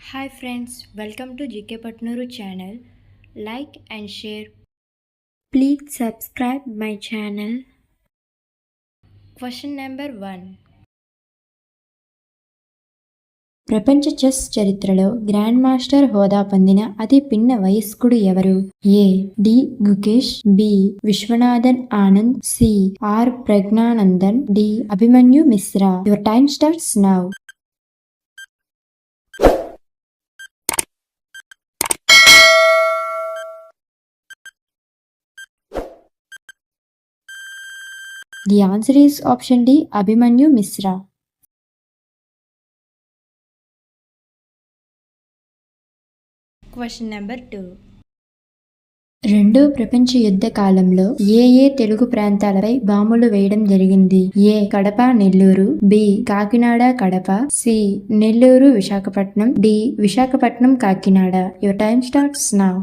Hi friends, welcome to GK Patnuru channel. Like and share. Please subscribe my channel. Question number 1. ప్రపంచ chess చరిత్రలో grand master హోదా పొందిన అతి పిన్న వయస్కుడు ఎవరు? A. D Gukesh, B Viswanathan Anand, C R Praggnanandhaa, D Abhimanyu Mishra. Your time starts now. The answer is option D, Abhimanyu Misra. Question number 2. రెండో ప్రపంచ యుద్ధ కాలంలో ఏ తెలుగు ప్రాంతాలపై బాంబులు వేయడం జరిగింది? A Kadapa Nellore, B Kakinada Kadapa, C Nellore Visakhapatnam, D Visakhapatnam Kakinada. Your time starts now.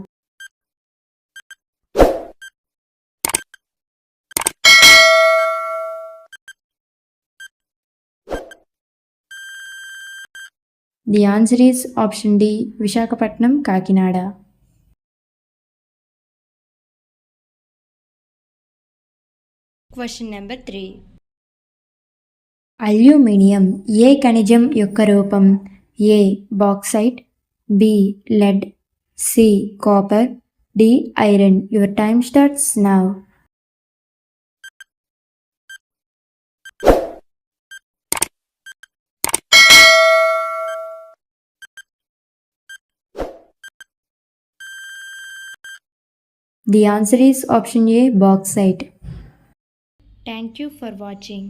The answer is option D, Visakhapatnam Kakinada. Question number 3. Aluminium ఏ ఖనిజం యొక్క రూపం? A bauxite, B lead, C copper, D iron. Your time starts now. The answer is option A, bauxite. Thank you for watching.